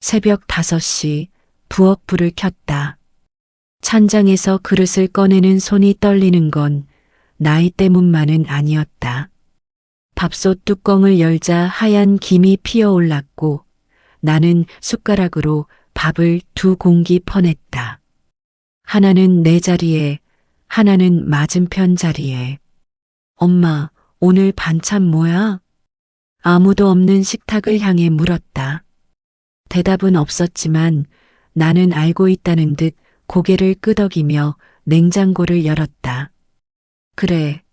새벽 5시 부엌불을 켰다. 찬장에서 그릇을 꺼내는 손이 떨리는 건 나이 때문만은 아니었다. 밥솥 뚜껑을 열자 하얀 김이 피어올랐고 나는 숟가락으로 밥을 2공기 퍼냈다. 하나는 내 자리에, 하나는 맞은편 자리에. 엄마, 오늘 반찬 뭐야? 아무도 없는 식탁을 향해 물었다. 대답은 없었지만 나는 알고 있다는 듯 고개를 끄덕이며 냉장고를 열었다. 그래,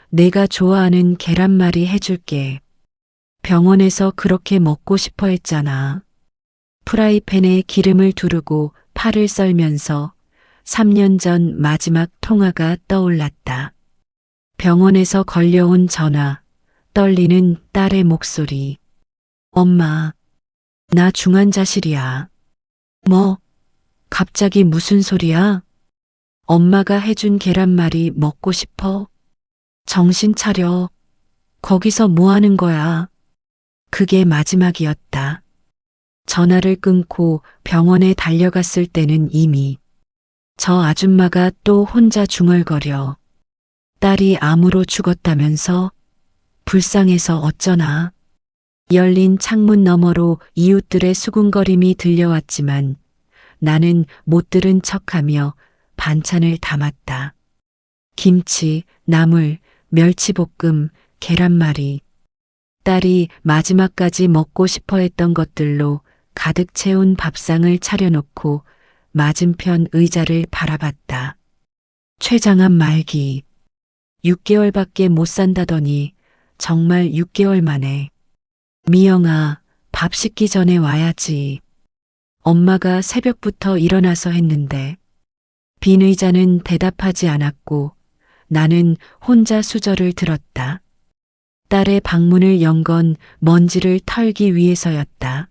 내가 좋아하는 계란말이 해줄게. 병원에서 그렇게 먹고 싶어 했잖아. 프라이팬에 기름을 두르고 파를 썰면서 3년 전 마지막 통화가 떠올랐다. 병원에서 걸려온 전화, 떨리는 딸의 목소리. 엄마, 나 중환자실이야. 뭐? 갑자기 무슨 소리야? 엄마가 해준 계란말이 먹고 싶어? 정신 차려. 거기서 뭐 하는 거야? 그게 마지막이었다. 전화를 끊고 병원에 달려갔을 때는 이미 저 아줌마가 또 혼자 중얼거려. 딸이 암으로 죽었다면서? 불쌍해서 어쩌나. 열린 창문 너머로 이웃들의 수군거림이 들려왔지만 나는 못 들은 척하며 반찬을 담았다. 김치, 나물, 멸치볶음, 계란말이. 딸이 마지막까지 먹고 싶어 했던 것들로 가득 채운 밥상을 차려놓고 맞은편 의자를 바라봤다. 췌장암 말기. 6개월밖에 못 산다더니 정말 6개월 만에. 미영아, 밥 식기 전에 와야지. 엄마가 새벽부터 일어나서 했는데 빈 의자는 대답하지 않았고 나는 혼자 수저를 들었다. 딸의 방문을 연 건 먼지를 털기 위해서였다.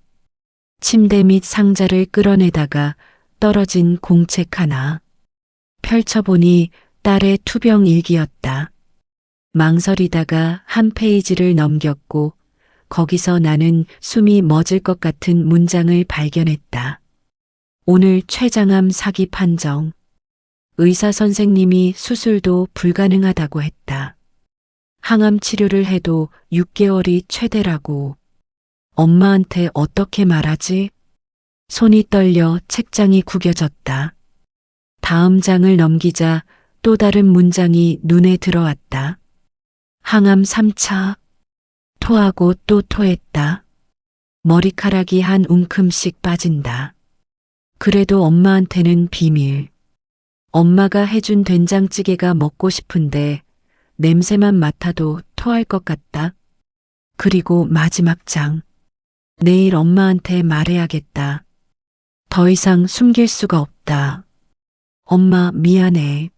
침대 밑 상자를 끌어내다가 떨어진 공책 하나. 펼쳐보니 딸의 투병 일기였다. 망설이다가 한 페이지를 넘겼고 거기서 나는 숨이 멎을 것 같은 문장을 발견했다. 오늘 췌장암 사기 판정. 의사 선생님이 수술도 불가능하다고 했다. 항암 치료를 해도 6개월이 최대라고. 엄마한테 어떻게 말하지? 손이 떨려 책장이 구겨졌다. 다음 장을 넘기자 또 다른 문장이 눈에 들어왔다. 항암 3차. 토하고 또 토했다. 머리카락이 한 움큼씩 빠진다. 그래도 엄마한테는 비밀. 엄마가 해준 된장찌개가 먹고 싶은데 냄새만 맡아도 토할 것 같다. 그리고 마지막 장. 내일 엄마한테 말해야겠다. 더 이상 숨길 수가 없다. 엄마 미안해.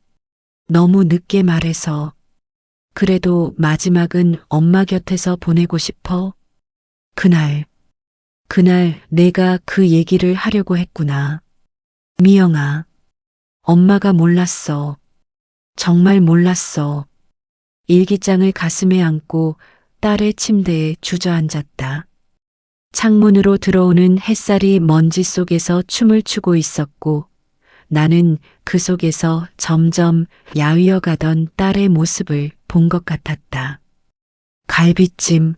너무 늦게 말해서. 그래도 마지막은 엄마 곁에서 보내고 싶어. 그날 내가 그 얘기를 하려고 했구나. 미영아, 엄마가 몰랐어. 정말 몰랐어. 일기장을 가슴에 안고 딸의 침대에 주저앉았다. 창문으로 들어오는 햇살이 먼지 속에서 춤을 추고 있었고 나는 그 속에서 점점 야위어 가던 딸의 모습을 본 것 같았다. 갈비찜.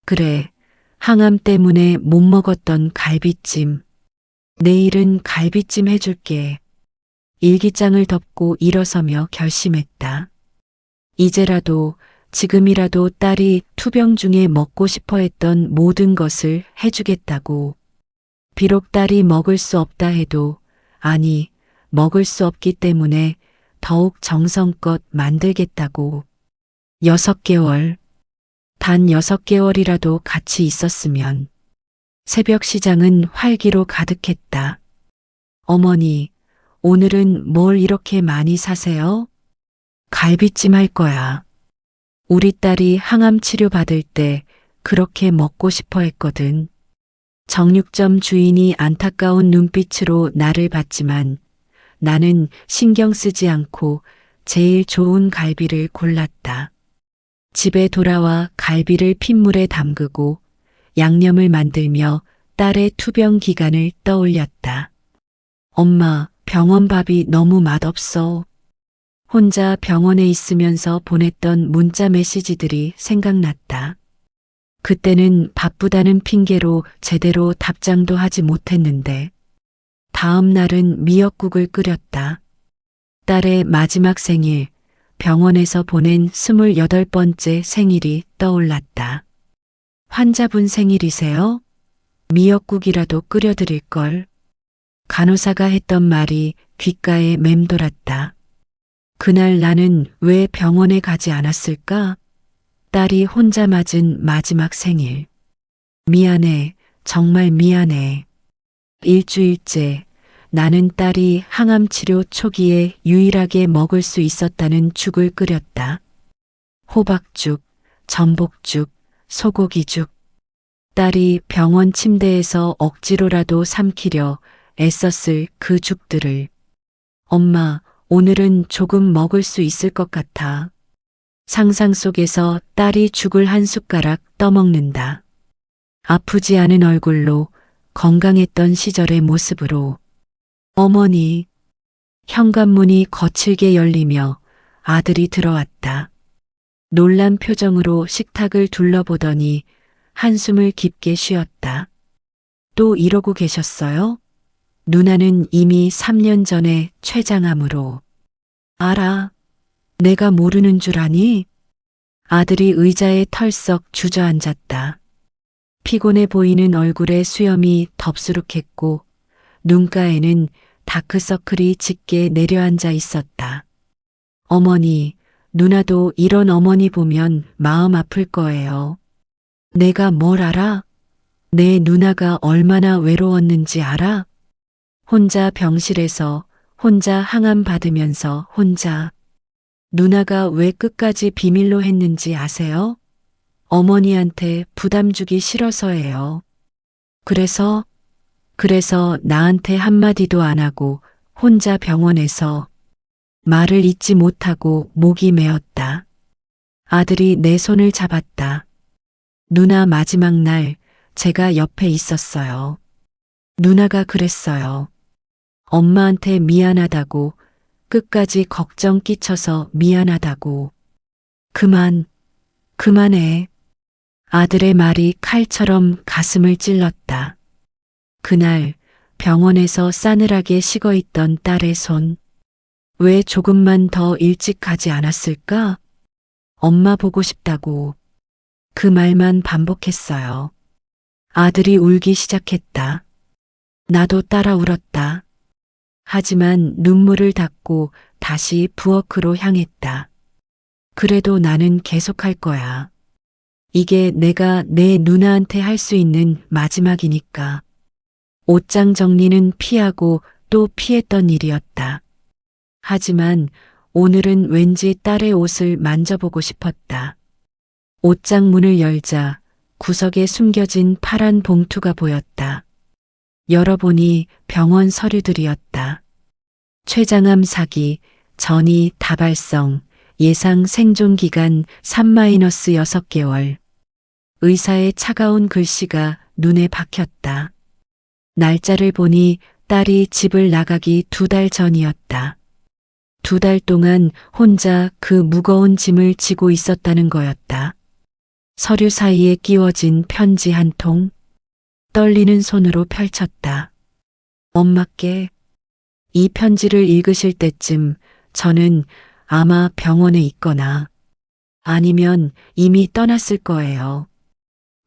그래, 항암 때문에 못 먹었던 갈비찜. 내일은 갈비찜 해줄게. 일기장을 덮고 일어서며 결심했다. 이제라도, 지금이라도 딸이 투병 중에 먹고 싶어 했던 모든 것을 해주겠다고. 비록 딸이 먹을 수 없다 해도, 아니, 먹을 수 없기 때문에 더욱 정성껏 만들겠다고. 6개월. 단 6개월이라도 같이 있었으면. 새벽 시장은 활기로 가득했다. 어머니, 오늘은 뭘 이렇게 많이 사세요? 갈비찜 할 거야. 우리 딸이 항암 치료 받을 때 그렇게 먹고 싶어 했거든. 정육점 주인이 안타까운 눈빛으로 나를 봤지만 나는 신경 쓰지 않고 제일 좋은 갈비를 골랐다. 집에 돌아와 갈비를 핏물에 담그고 양념을 만들며 딸의 투병 기간을 떠올렸다. 엄마, 병원 밥이 너무 맛없어. 혼자 병원에 있으면서 보냈던 문자 메시지들이 생각났다. 그때는 바쁘다는 핑계로 제대로 답장도 하지 못했는데 다음 날은 미역국을 끓였다. 딸의 마지막 생일, 병원에서 보낸 28번째 생일이 떠올랐다. 환자분 생일이세요? 미역국이라도 끓여드릴걸. 간호사가 했던 말이 귓가에 맴돌았다. 그날 나는 왜 병원에 가지 않았을까? 딸이 혼자 맞은 마지막 생일. 미안해, 정말 미안해. 일주일째 나는 딸이 항암 치료 초기에 유일하게 먹을 수 있었다는 죽을 끓였다. 호박죽, 전복죽, 소고기죽. 딸이 병원 침대에서 억지로라도 삼키려 애썼을 그 죽들을. 엄마, 오늘은 조금 먹을 수 있을 것 같아. 상상 속에서 딸이 죽을 한 숟가락 떠먹는다. 아프지 않은 얼굴로 건강했던 시절의 모습으로. 어머니, 현관문이 거칠게 열리며 아들이 들어왔다. 놀란 표정으로 식탁을 둘러보더니 한숨을 깊게 쉬었다. 또 이러고 계셨어요? 누나는 이미 3년 전에 췌장암으로. 알아. 내가 모르는 줄 아니? 아들이 의자에 털썩 주저앉았다. 피곤해 보이는 얼굴에 수염이 덥수룩했고 눈가에는 다크서클이 짙게 내려앉아 있었다. 어머니, 누나도 이런 어머니 보면 마음 아플 거예요. 내가 뭘 알아? 내 누나가 얼마나 외로웠는지 알아? 혼자 병실에서 혼자 항암 받으면서 혼자. 누나가 왜 끝까지 비밀로 했는지 아세요? 어머니한테 부담 주기 싫어서예요. 그래서 나한테 한마디도 안 하고 혼자 병원에서 말을 잇지 못하고 목이 메었다. 아들이 내 손을 잡았다. 누나 마지막 날 제가 옆에 있었어요. 누나가 그랬어요. 엄마한테 미안하다고, 끝까지 걱정 끼쳐서 미안하다고. 그만해. 아들의 말이 칼처럼 가슴을 찔렀다. 그날 병원에서 싸늘하게 식어있던 딸의 손. 왜 조금만 더 일찍 가지 않았을까? 엄마 보고 싶다고. 그 말만 반복했어요. 아들이 울기 시작했다. 나도 따라 울었다. 하지만 눈물을 닦고 다시 부엌으로 향했다. 그래도 나는 계속할 거야. 이게 내가 내 누나한테 할 수 있는 마지막이니까. 옷장 정리는 피하고 또 피했던 일이었다. 하지만 오늘은 왠지 딸의 옷을 만져보고 싶었다. 옷장 문을 열자 구석에 숨겨진 파란 봉투가 보였다. 열어보니 병원 서류들이었다. 췌장암 사기, 전이 다발성, 예상 생존기간 3-6개월. 의사의 차가운 글씨가 눈에 박혔다. 날짜를 보니 딸이 집을 나가기 2달 전이었다. 2달 동안 혼자 그 무거운 짐을 지고 있었다는 거였다. 서류 사이에 끼워진 편지 한 통. 떨리는 손으로 펼쳤다. 엄마께. 이 편지를 읽으실 때쯤 저는 아마 병원에 있거나 아니면 이미 떠났을 거예요.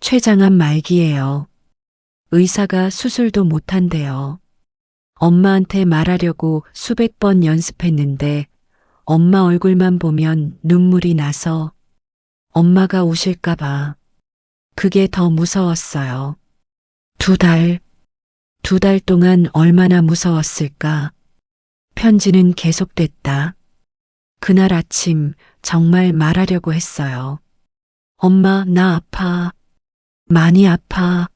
췌장암 말기예요. 의사가 수술도 못한대요. 엄마한테 말하려고 수백 번 연습했는데 엄마 얼굴만 보면 눈물이 나서 엄마가 우실까봐 그게 더 무서웠어요. 2달 동안 얼마나 무서웠을까. 편지는 계속됐다. 그날 아침 정말 말하려고 했어요. 엄마, 나 아파. 많이 아파.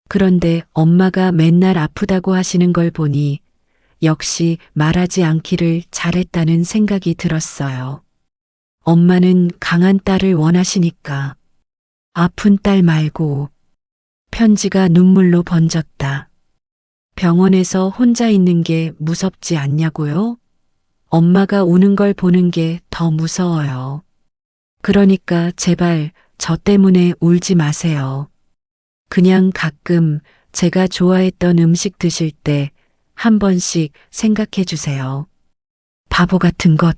그런데 엄마가 맨날 아프다고 하시는 걸 보니 역시 말하지 않기를 잘했다는 생각이 들었어요. 엄마는 강한 딸을 원하시니까. 아픈 딸 말고 편지가 눈물로 번졌다. 병원에서 혼자 있는 게 무섭지 않냐고요? 엄마가 우는 걸 보는 게 더 무서워요. 그러니까 제발 저 때문에 울지 마세요. 그냥 가끔 제가 좋아했던 음식 드실 때 한 번씩 생각해 주세요. 바보 같은 것.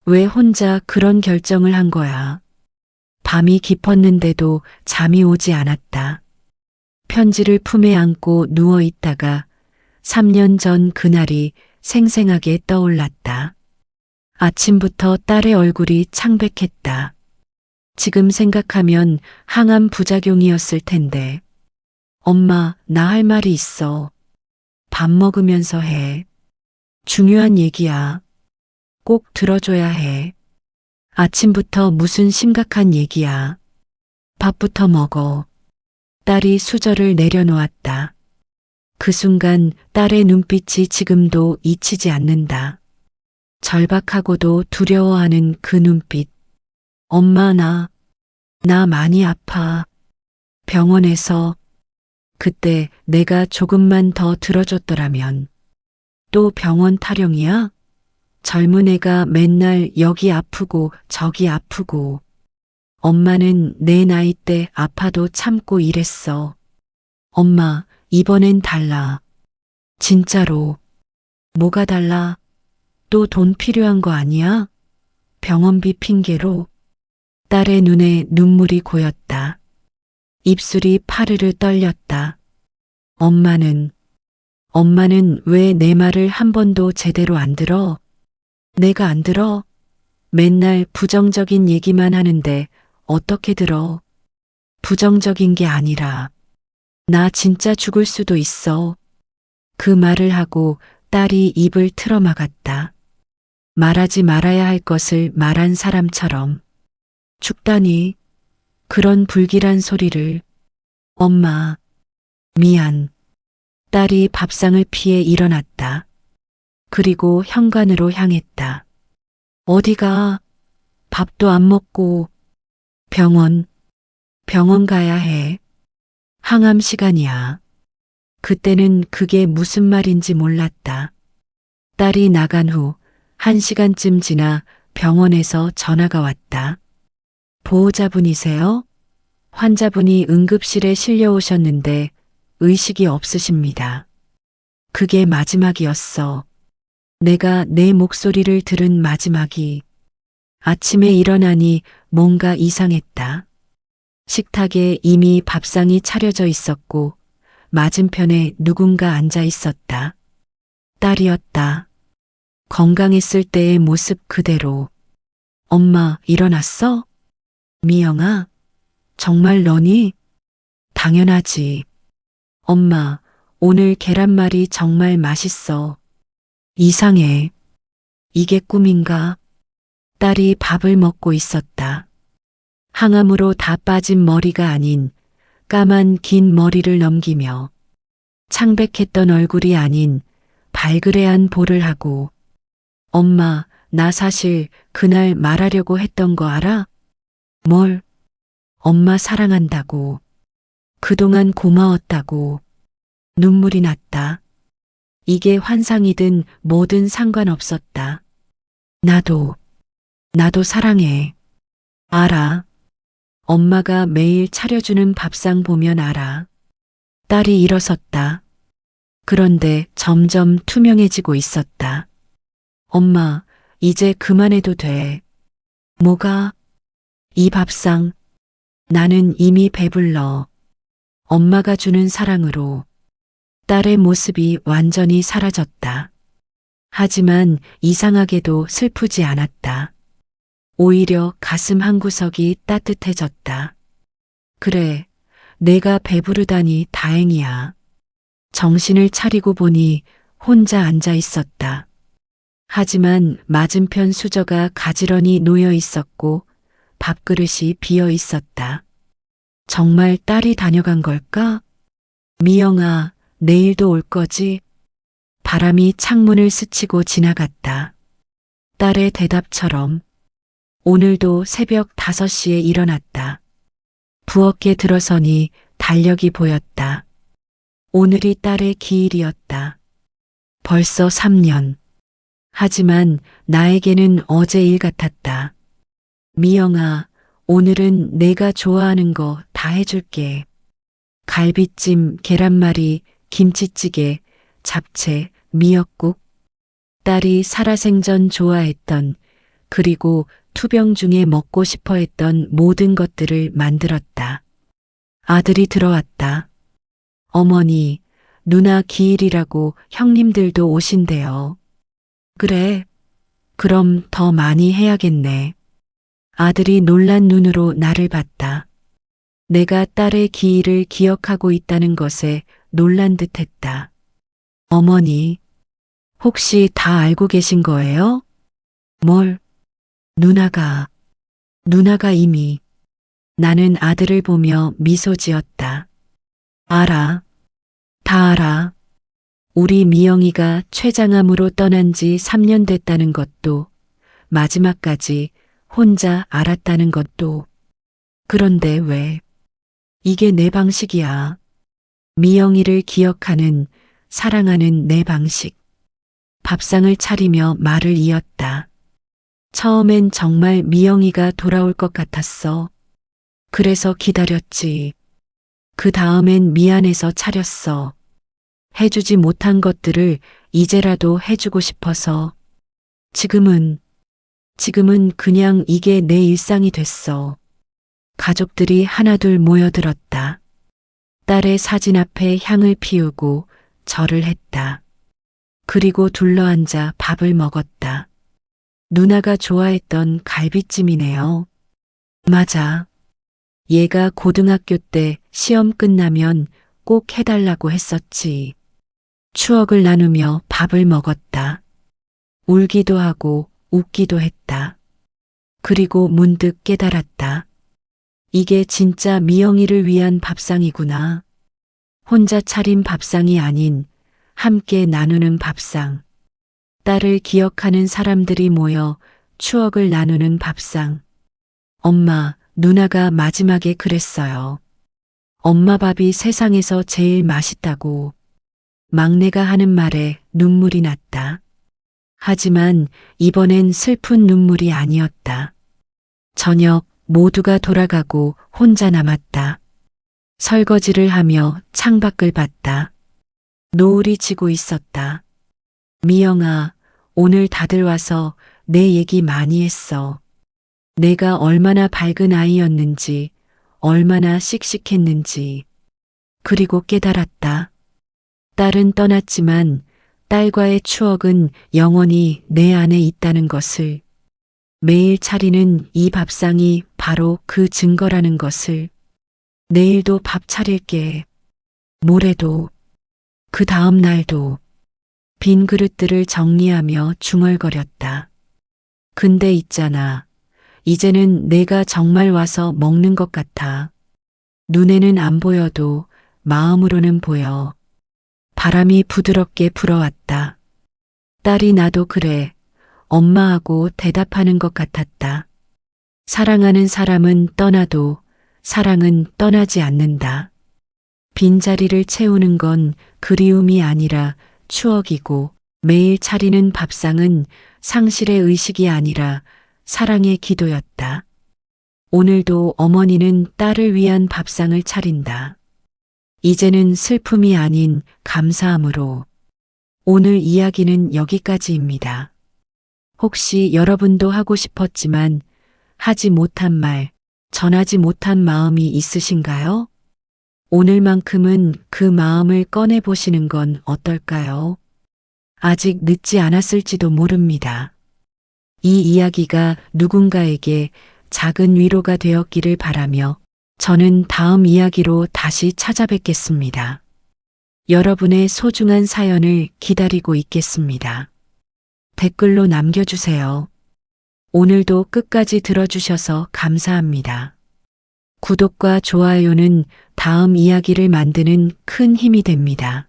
왜 혼자 그런 결정을 한 거야? 밤이 깊었는데도 잠이 오지 않았다. 편지를 품에 안고 누워 있다가 3년 전 그날이 생생하게 떠올랐다. 아침부터 딸의 얼굴이 창백했다. 지금 생각하면 항암 부작용이었을 텐데. 엄마, 나 할 말이 있어. 밥 먹으면서 해. 중요한 얘기야. 꼭 들어줘야 해. 아침부터 무슨 심각한 얘기야. 밥부터 먹어. 딸이 수저를 내려놓았다. 그 순간 딸의 눈빛이 지금도 잊히지 않는다. 절박하고도 두려워하는 그 눈빛. 엄마, 나 많이 아파. 병원에서. 그때 내가 조금만 더 들어줬더라면. 또 병원 타령이야? 젊은 애가 맨날 여기 아프고 저기 아프고. 엄마는 내 나이 때 아파도 참고 일했어. 엄마, 이번엔 달라. 진짜로. 뭐가 달라? 또 돈 필요한 거 아니야? 병원비 핑계로. 딸의 눈에 눈물이 고였다. 입술이 파르르 떨렸다. 엄마는 왜 내 말을 한 번도 제대로 안 들어? 내가 안 들어? 맨날 부정적인 얘기만 하는데 어떻게 들어? 부정적인 게 아니라 나 진짜 죽을 수도 있어. 그 말을 하고 딸이 입을 틀어막았다. 말하지 말아야 할 것을 말한 사람처럼. 죽다니. 그런 불길한 소리를. 엄마, 미안. 딸이 밥상을 피해 일어났다. 그리고 현관으로 향했다. 어디가? 밥도 안 먹고. 병원 가야 해. 항암 시간이야. 그때는 그게 무슨 말인지 몰랐다. 딸이 나간 후 1시간쯤 지나 병원에서 전화가 왔다. 보호자분이세요? 환자분이 응급실에 실려오셨는데 의식이 없으십니다. 그게 마지막이었어. 내가 내 목소리를 들은 마지막이. 아침에 일어나니 뭔가 이상했다. 식탁에 이미 밥상이 차려져 있었고 맞은편에 누군가 앉아 있었다. 딸이었다. 건강했을 때의 모습 그대로. 엄마, 일어났어? 미영아, 정말 너니? 당연하지. 엄마, 오늘 계란말이 정말 맛있어. 이상해. 이게 꿈인가? 딸이 밥을 먹고 있었다. 항암으로 다 빠진 머리가 아닌 까만 긴 머리를 넘기며 창백했던 얼굴이 아닌 발그레한 볼을 하고. 엄마, 나 사실 그날 말하려고 했던 거 알아? 뭘? 엄마 사랑한다고. 그동안 고마웠다고. 눈물이 났다. 이게 환상이든 뭐든 상관없었다. 나도 사랑해. 알아. 엄마가 매일 차려주는 밥상 보면 알아. 딸이 일어섰다. 그런데 점점 투명해지고 있었다. 엄마, 이제 그만해도 돼. 뭐가? 이 밥상. 나는 이미 배불러. 엄마가 주는 사랑으로. 딸의 모습이 완전히 사라졌다. 하지만 이상하게도 슬프지 않았다. 오히려 가슴 한구석이 따뜻해졌다. 그래, 내가 배부르다니 다행이야. 정신을 차리고 보니 혼자 앉아 있었다. 하지만 맞은편 수저가 가지런히 놓여 있었고 밥그릇이 비어 있었다. 정말 딸이 다녀간 걸까? 미영아, 내일도 올 거지? 바람이 창문을 스치고 지나갔다. 딸의 대답처럼. 오늘도 새벽 5시에 일어났다. 부엌에 들어서니 달력이 보였다. 오늘이 딸의 기일이었다. 벌써 3년. 하지만 나에게는 어제 일 같았다. 미영아, 오늘은 내가 좋아하는 거 다 해줄게. 갈비찜, 계란말이, 김치찌개, 잡채, 미역국. 딸이 살아생전 좋아했던, 그리고 투병 중에 먹고 싶어 했던 모든 것들을 만들었다. 아들이 들어왔다. 어머니, 누나 기일이라고 형님들도 오신대요. 그래. 그럼 더 많이 해야겠네. 아들이 놀란 눈으로 나를 봤다. 내가 딸의 기일을 기억하고 있다는 것에 놀란 듯 했다. 어머니, 혹시 다 알고 계신 거예요? 뭘? 누나가 이미. 나는 아들을 보며 미소 지었다. 알아. 다 알아. 우리 미영이가 췌장암으로 떠난 지 3년 됐다는 것도, 마지막까지 혼자 알았다는 것도. 그런데 왜? 이게 내 방식이야. 미영이를 기억하는, 사랑하는 내 방식. 밥상을 차리며 말을 이었다. 처음엔 정말 미영이가 돌아올 것 같았어. 그래서 기다렸지. 그 다음엔 미안해서 차렸어. 해주지 못한 것들을 이제라도 해주고 싶어서. 지금은 그냥 이게 내 일상이 됐어. 가족들이 하나둘 모여들었다. 딸의 사진 앞에 향을 피우고 절을 했다. 그리고 둘러앉아 밥을 먹었다. 누나가 좋아했던 갈비찜이네요. 맞아. 얘가 고등학교 때 시험 끝나면 꼭 해달라고 했었지. 추억을 나누며 밥을 먹었다. 울기도 하고 웃기도 했다. 그리고 문득 깨달았다. 이게 진짜 미영이를 위한 밥상이구나. 혼자 차린 밥상이 아닌 함께 나누는 밥상. 딸을 기억하는 사람들이 모여 추억을 나누는 밥상. 엄마, 누나가 마지막에 그랬어요. 엄마 밥이 세상에서 제일 맛있다고. 막내가 하는 말에 눈물이 났다. 하지만 이번엔 슬픈 눈물이 아니었다. 저녁 모두가 돌아가고 혼자 남았다. 설거지를 하며 창밖을 봤다. 노을이 지고 있었다. 미영아, 오늘 다들 와서 내 얘기 많이 했어. 내가 얼마나 밝은 아이였는지, 얼마나 씩씩했는지. 그리고 깨달았다. 딸은 떠났지만 딸과의 추억은 영원히 내 안에 있다는 것을. 매일 차리는 이 밥상이 바로 그 증거라는 것을. 내일도 밥 차릴게. 모레도. 그 다음 날도. 빈 그릇들을 정리하며 중얼거렸다. 근데 있잖아. 이제는 내가 정말 와서 먹는 것 같아. 눈에는 안 보여도 마음으로는 보여. 바람이 부드럽게 불어왔다. 딸이 나도 그래. 엄마하고 대답하는 것 같았다. 사랑하는 사람은 떠나도 사랑은 떠나지 않는다. 빈자리를 채우는 건 그리움이 아니라 추억이고 매일 차리는 밥상은 상실의 의식이 아니라 사랑의 기도였다. 오늘도 어머니는 딸을 위한 밥상을 차린다. 이제는 슬픔이 아닌 감사함으로. 오늘 이야기는 여기까지입니다. 혹시 여러분도 하고 싶었지만 하지 못한 말, 전하지 못한 마음이 있으신가요? 오늘만큼은 그 마음을 꺼내보시는 건 어떨까요? 아직 늦지 않았을지도 모릅니다. 이 이야기가 누군가에게 작은 위로가 되었기를 바라며 저는 다음 이야기로 다시 찾아뵙겠습니다. 여러분의 소중한 사연을 기다리고 있겠습니다. 댓글로 남겨주세요. 오늘도 끝까지 들어주셔서 감사합니다. 구독과 좋아요는 다음 이야기를 만드는 큰 힘이 됩니다.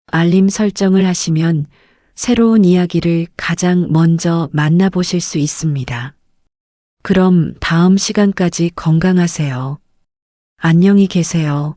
알림 설정을 하시면 새로운 이야기를 가장 먼저 만나보실 수 있습니다. 그럼 다음 시간까지 건강하세요. 안녕히 계세요.